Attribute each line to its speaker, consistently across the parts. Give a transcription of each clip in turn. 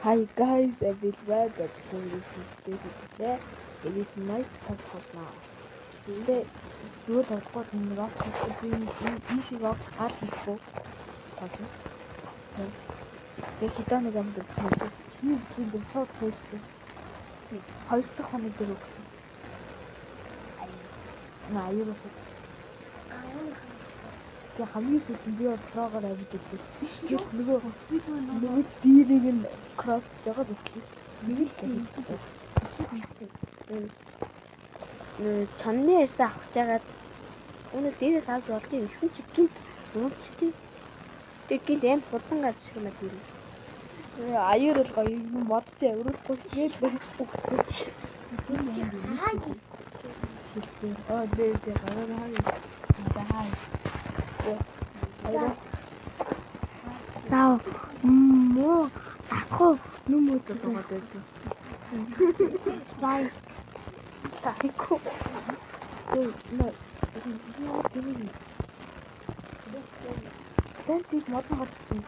Speaker 1: Hi guys, I will wear that clothing today. It is night тоглоно. Тэ зүгээр тоглоход нэг рок хийх би ийшээ рок гал хийхгүй. Тоглоно. Тэг хитаа нэг амд тоглоно. Хин бичлэн дээр шууд хэлсэн. Хоёр дахь хоног дээр өгсөн. Аюугаас. Тэг хамгийн сүүлд би прогоор авид үлдээ. Гэт нөгөө дирийг нь кросс жагаад битлээс. Нэг л хийсэн.
Speaker 2: Чонны ярьсан авах жагаад өнөө дээрээс авч болдгийг гэсэн чи гинт уучтыг. Тэг гинт аим хурдан гарч ирмэ дий.
Speaker 1: Аюур бол гоё юм модч авируулахгүй тэгээд өгсөн. Дээ гараа хаа.
Speaker 2: Наа муу ахоо нүмөд
Speaker 1: болоод байдаг.
Speaker 2: Бай.
Speaker 1: Тайко. Тэнтиг модон гарсан.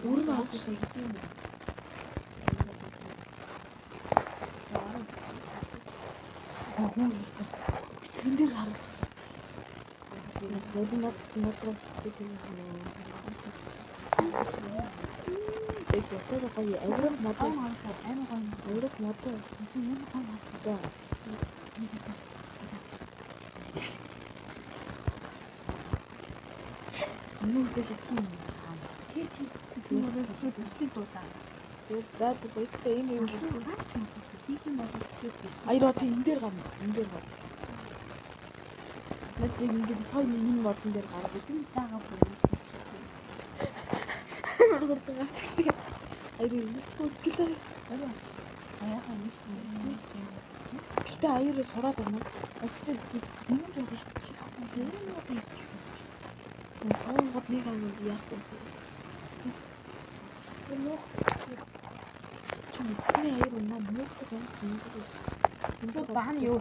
Speaker 1: Үрнэ авчихсан. Хүн хийж байгаа. Бичлэн дээр харах. Зөвхөн модроо хийх юм. Тэг яг гоё авирах модроо авирах модроо юм хаа. Юу гэж юм. Даад боётой энэ юм Аяа тийм энэ дээр гарна. Энэ дээр гарна. Начиг ингээд той нэг модон дээр гарах гэсэн цаагаа бүр. Хурдан гардаг. Аяа энэ гүтээ. Аяа нэг юм. Гэтэ аяараа сураад байна. Гэтэ нэг юм жоох шүү. Гол нэг юм яах вэ? Нөх чүний аяар наа мөөх гэж энэ баан юу?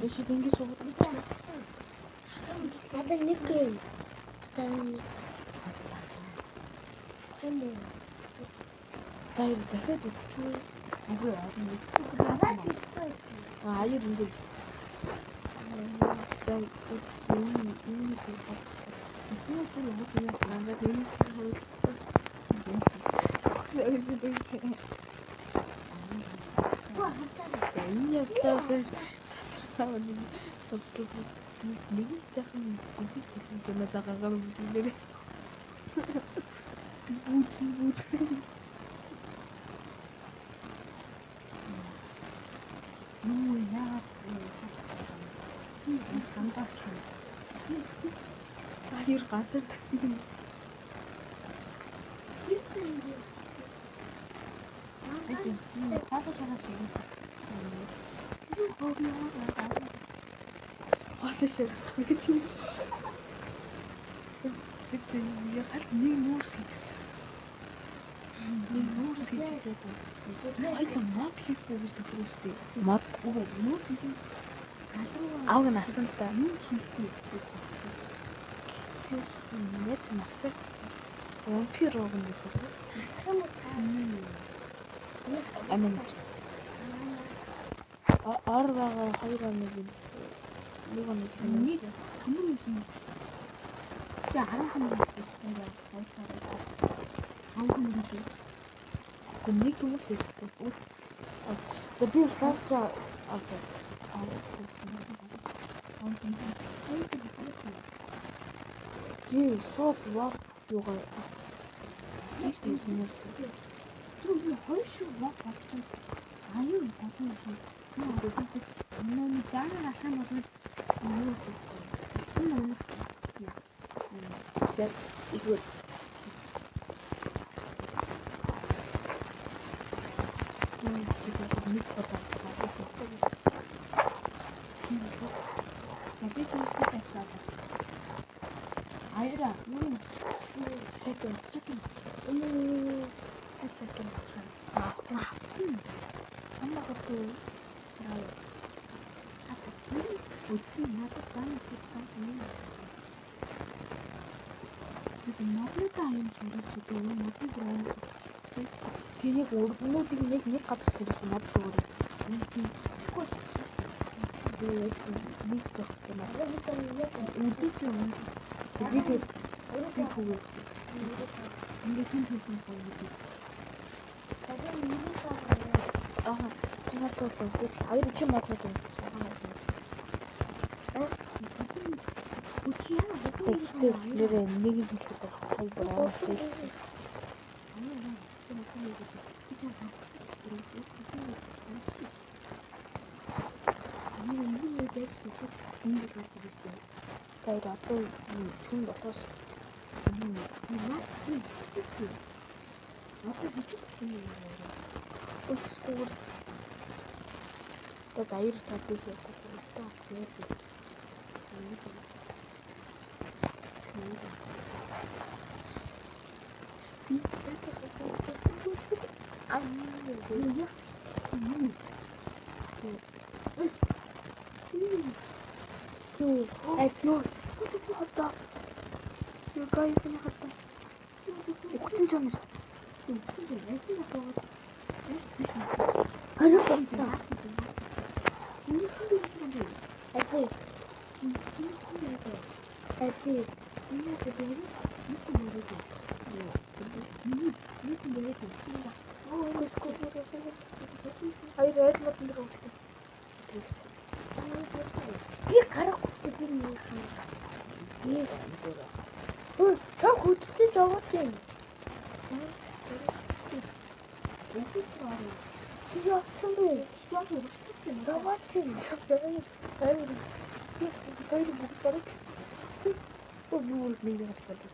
Speaker 1: Биш ингэ суугаад байна.
Speaker 2: Надад нэг юм.
Speaker 1: Таяр дахиад өгчөө. Аяар ингэ. Тай энэ нэг сайхан үгүй гэнэ загаагаар үлдээ. Бүүцэн. Нуу яа. Хандаач. Аяар газар тагсан. Яг нэг нүүрс хийж. Хоёул мод хийхгүй гэж төгөөстэй. Мод нүүрс хийж. Ааг нь асан л та. Нет махсаг. Вампир рог нь байсан. Амин. Арвага хоёр нэг юм. Нэг нэг юм. Тэгээ хараахан нэг юм. Нэг юм уу? За би флаша авах. Тий, соб вар юугаар их тийм юм. Тэр хоёр шиг вар болсон. Аюу бодсон юм. Нөө даана ахаа бодвол юу вэ? Чат игүүр. Нэг удаа Аяра,
Speaker 2: Second. Second.
Speaker 1: Авцсан. Амаа гэдэг үгүй надад байна гэсэн юм. Бид модтой юм шиг үү? Модтой гоо.
Speaker 2: Тэнийг урднуудыг нэг газар тавьсан мод өөр. Тэгээд нэг зах юм аа.
Speaker 1: Үдэж юм.
Speaker 2: Тэгээд би түүгэж.
Speaker 1: Ингээд юм хийсэн юм.
Speaker 2: Аа, чиний тоо хоёр чи модод юм. Тэгтээ нэрээ нэг юм хэлээд сая бүр амар хэлсэн. Тэгээд одоо шүн болоос өсгөр тэгээд аяр чаддээ шээ. You guys in хата. Өгсөн ч юм шиг. Арай болтой. Hayır, evet mutlu oldu. Bir kara kutu bilmiyorsun. İyi. Çok kutusu cevap değil. Ya tabii. Cevap değil. Hayır. Böyle bu kızları. O yol ne yapmadı?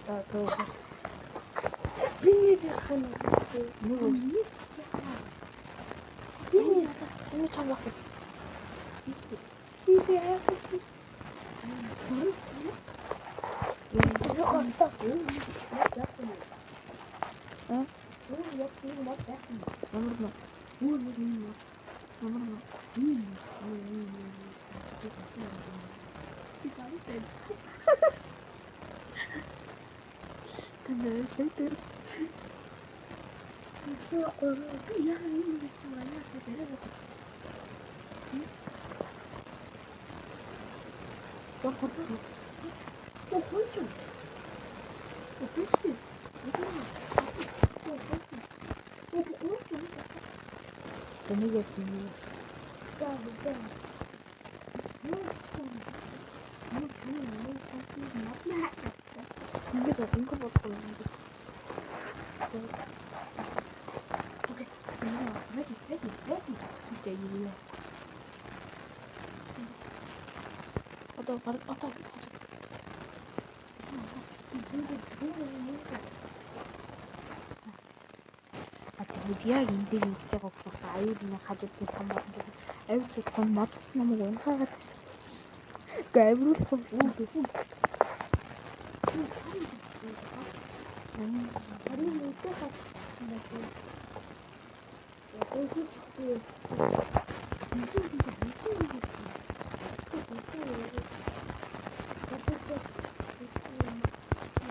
Speaker 2: Daha. Beni de kanı. Ne olsun? Seni çabuk. Bir de yok artık. Ha? Beni gelsin diye. I거 먹고 있는데. 오케이. 레디. 진짜 이리야. 왔다. 아직 яг эндээ ингэж байгаа гэсэн чинь аюулны хажуудын том мод гэдэг. Аюулч том мод намайг унахаад шүү. Гэ аюулх юм гэсэн.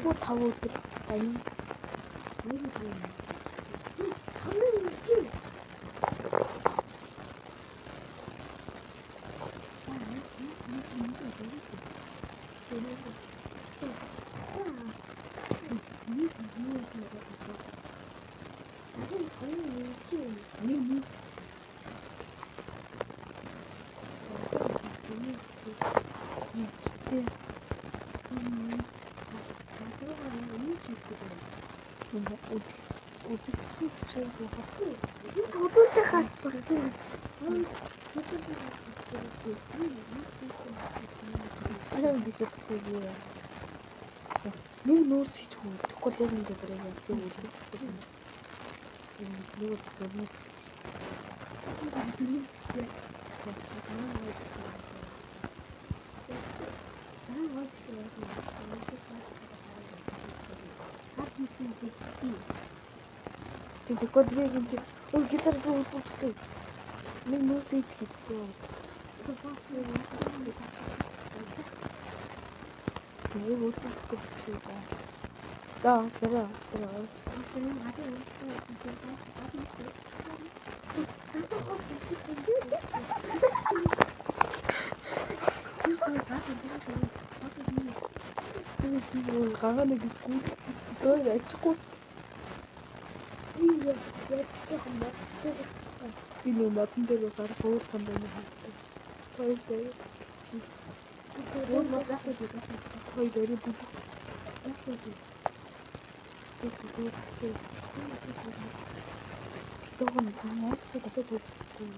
Speaker 2: 뭐 다 오더라. 아니. Нэг нүүр зийч хөө. Тэгвэл яг ингэ бүрээ яг тийм үү. Нэг төрний Тэгвэл би гинт өө гитар би үлдүүлээ. Нэг нөөс ээж хийчихээ. Тэгээ үлдүүлэх гэж шүү дээ. Ааслаа. Гараа нэг скул дөө ачгүй. Би нэг модон дээр гараа өөр тандаа нэг. Хоёр дээр. Хоёр дээр бүх. Тогон танаас дахиад үзчихгүй.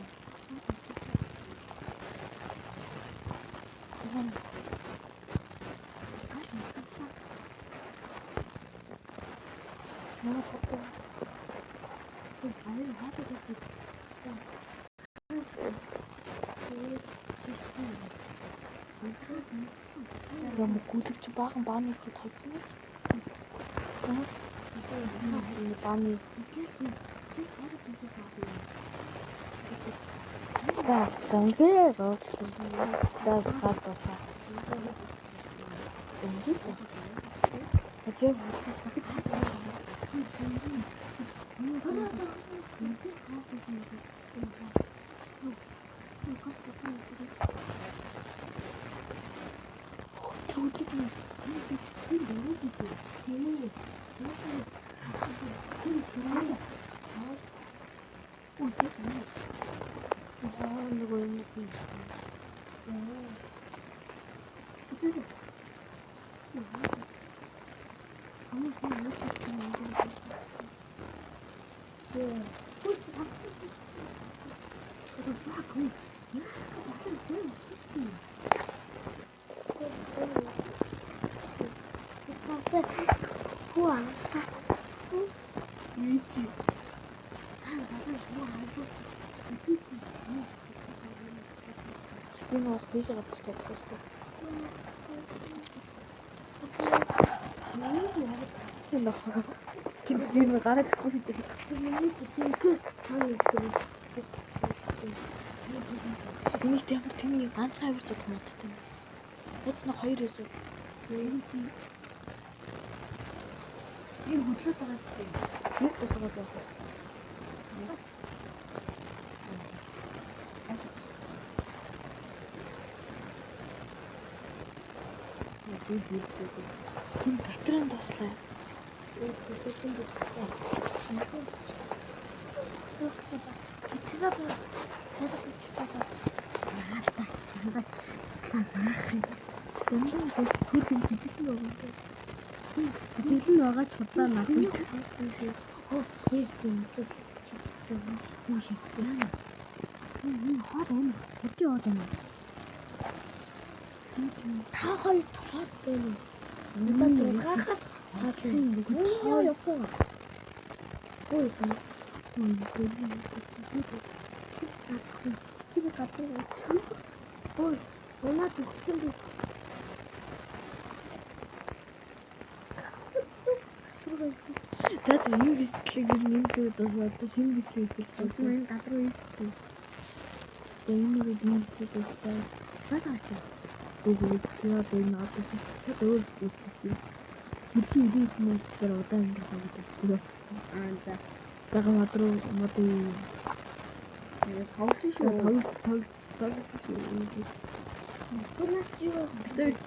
Speaker 2: Ямар гүлэгч баахан бааны хэд хайцсан гэж. Бааны. Тангэр рооцлоо. Даа гадаасаа. Ажиг гэж энэ бас тийш гадчих чадахгүй шүү. Энэ гинэ гараад ихгүй шүү. Тэнийг ямар тэнийг ганцхан авирч чадах модтой. Эц нэг хоёр өсөв. Энэ хөдлөж байгаа юм. Нэг тусгаад байна. Хүн батрын туслаа. Дэлэн байгаа ч удаа надад. Та хоёр тоод байна. Надад гахад хаалаа. Япон. Ой, тийм. Чи гадаг. Ой, унаад өгсөн би. Зат энэ бичлэг нэмдүүд бас одоо шинэ бичлэг хэлсэн. Энэ гадруу ийдсэн. Энэ бичлэг хэлсэн. Цаатаа. Өгөөд тэгээд энэ одоо шат өөр бичлэг хэлсэн. Хэрхэн ирээсэн нь тэр удаан ингэ хаваад бичлэг. За. Дага мадруу модын тоглосон шүү. Тоглосон шүү. Гүнэт юу? Тэгээд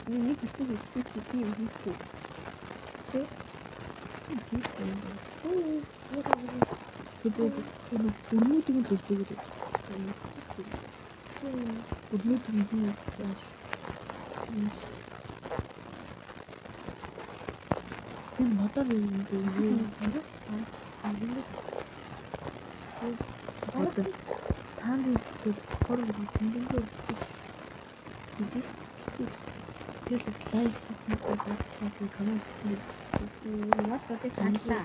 Speaker 2: нэг бичлэг хэлсэн тийм хийхгүй. Тэг. Өрнүүдийг нь төлдөг. Өрнүүдийг нь бий. Тэр модоор юм дээ. Одоо таанд их хор хийсэн юм дээ. Мэдээс. Тэгээд лайк сабскрайб коммент вот это ханта.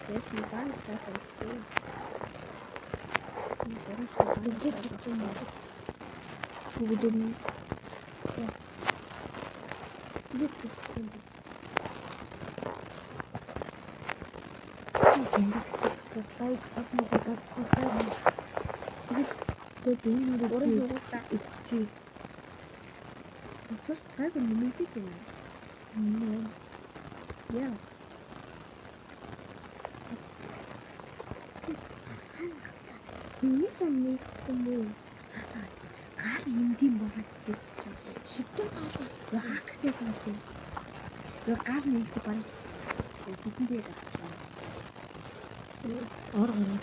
Speaker 2: Если вам это ингэж лайк сабныг татчихсан. Тэгээд энэ үрэн уруудаа өгчээ. Өчигдөр хайр нэмэгдэж байна. Яа. Нэг нэг хүмүүс цаатаа гал нэмдэм болоод шигтэн гал яах гэсэн юм. Яг гал нэмдэг байна. Тэдэндээ гацсан. Оргоо.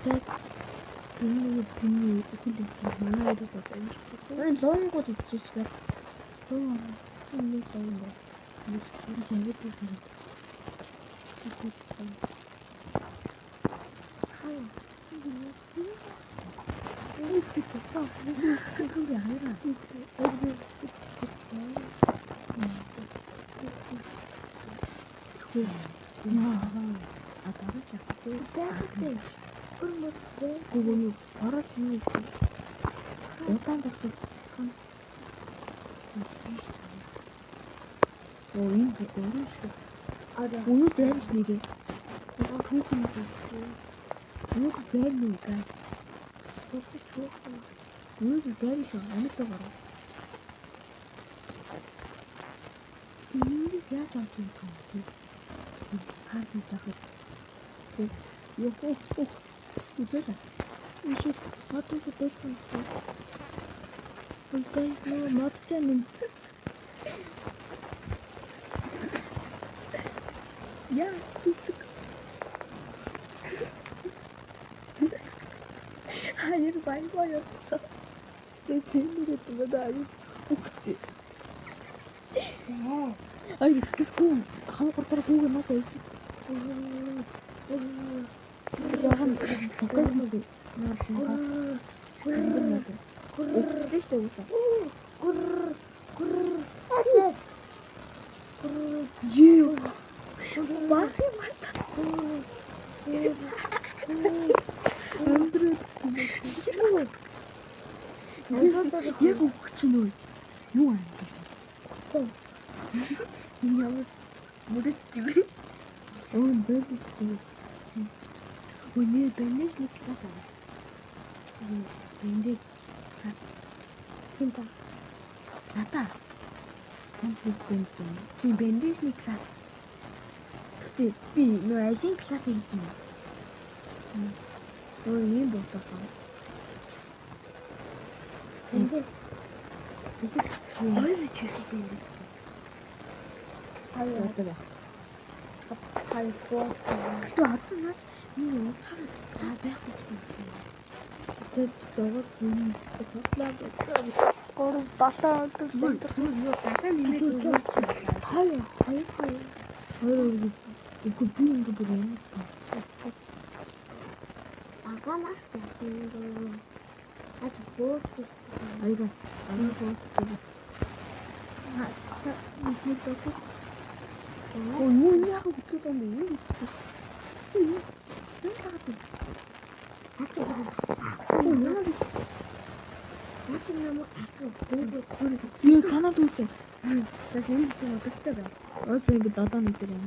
Speaker 2: Зэт зэний бүний хүлээж манай өрөө байна. Энэ лонгод иччихээ. Лон нэг лон ба. Нэг завид завид. Уну дайрч нэрээ. Түүхэн нэг дайр нэг гай. Нэг дайрч амтаа гараа. Нэг яаж авчих юм. Хаадаг дахад. Ёо. Үзээ. Иши матус дэцэн. Гайс нөө мод чанам. Я тут. Hayır ben koyuyorsun. Senin de dayı. Ukçi. Ay kız kum. Kamu kurtar kumu nasıl itu? Jangan takut mesti. Nanti. Ukçi işte usa. Yuh. Bakayım Андрей. Яг өгч нөө. Юу аа? Ямар мөрөцөө. Бэндэж тийс. Өнөө бэндэж нэг класс авах. Бэндэж класс. Хинта. Ната. Тийм бэндэж нэг класс. Би нөө ажин класс хийж байна. Ийм болтоо. Энд хоёр чиглэл юм байна. Хаяа. Хаяа. Тэ хатнаас энэ утгаар байхгүй ч юм. Тэд согос юм бодлоо. Гол 7 өдөр юу хатаа нэмээд хаяа. Хоёр үгүй би ингэ бүр юм. Агамаас тийм аж боот айга боот хаас нэг боот юу яах вэ гэдэг юм бэ? Юу санаад үзэн. Яг юм шиг бодогдтой байна. Ос ингэ 7 метр юм.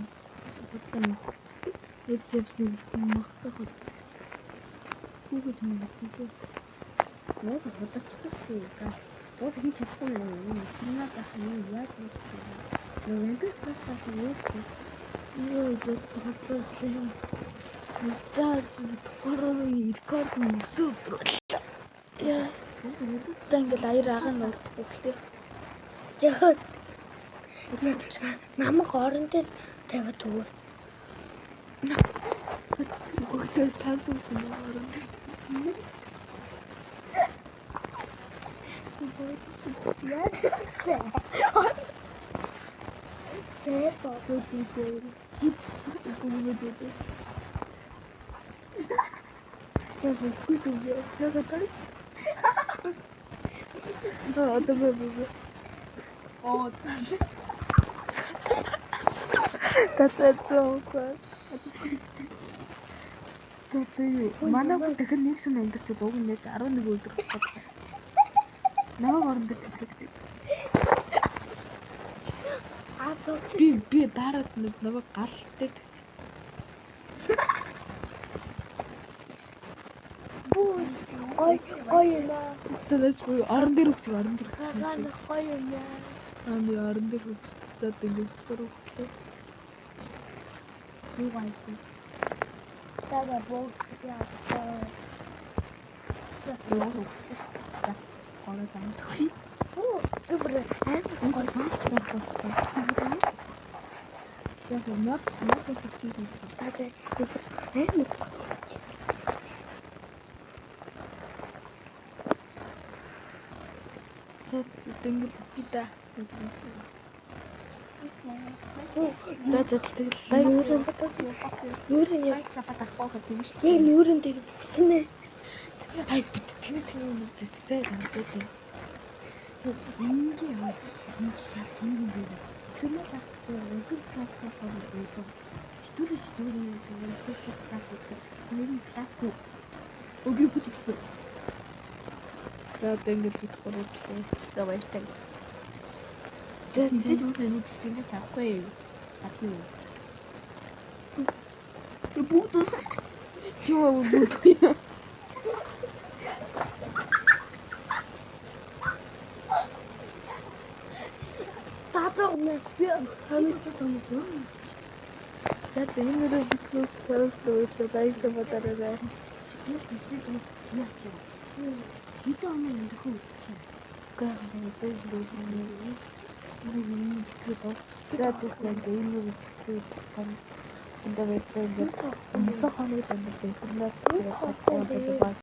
Speaker 2: Эд шивсний махцахад. Хүүхэд юм гэдэг. Наад бодогдчихсон юм. Бос хийж чадахгүй юм. Чинаад ах юм яаж вэ? Нөгөө пастах юу? Юу гэж бодлоо. За тухайн рекорд нэсүтрүү. Яа. Тэнгэл аяр агаан болдохгүй гэлээ. Яг намайг орон дээр тавиад өгөө. Хүүхдээс танцсан юм орон дээр. Яа. Тэ бочижээ. Хит үгүйдээ. Яг үгүйсээ. Яг тариш. Бэбэ. Оо. Татацоо. Тэтэй манай хүн дахин нэг шин амьдарч уг нэг 11 өдөр болчихсон. Намайг орон дээр тавьчихсан. Би дараад нөгөө гал дээр тавьчих.
Speaker 1: гоё наа.
Speaker 2: Танаас буюу орон дээр үгч орон дээр.
Speaker 1: Хаана гоё наа.
Speaker 2: Ами орон дээр үгч. Зад ингээд өгчлээ.
Speaker 1: Юу гайсан. Тага бог яа. Юу өгчлээ. Гоо тань. Оо, өвөр
Speaker 2: Яг нот хийх.
Speaker 1: тага
Speaker 2: Зад тэнгэл
Speaker 1: гита.
Speaker 2: зад тэгэл
Speaker 1: Нүүрэн яг сапатах боох юм шүү. Яг нүүрэн дээр битсэн ээ.
Speaker 2: ай бит тэн нүдээс зай гэдэг.
Speaker 1: Ингээ яа. Энд шал тэнэг юм байна. Тэрнээс ахтай өндөр класстай болох юм. Түлш зүрийн шиг класс гэдэг. Нэрийн классгүй.
Speaker 2: Өглөө бүч гисэн. За тэнгэл бит гурлаа. За баяртай.
Speaker 1: Тэгээд үгүй нүдтэй тахгүй юу? Тахгүй юу?
Speaker 2: Бүгд юу бүгд юм.
Speaker 1: Татраг мэ би хамт том.
Speaker 2: За тэнгэл бүслээс сарвал баяртай бодорой.
Speaker 1: Хэдэн он өндөхөө үзчихээ.
Speaker 2: За энэ үгтэй тань энэ байдаг. Нисэх хоног байна. Интернет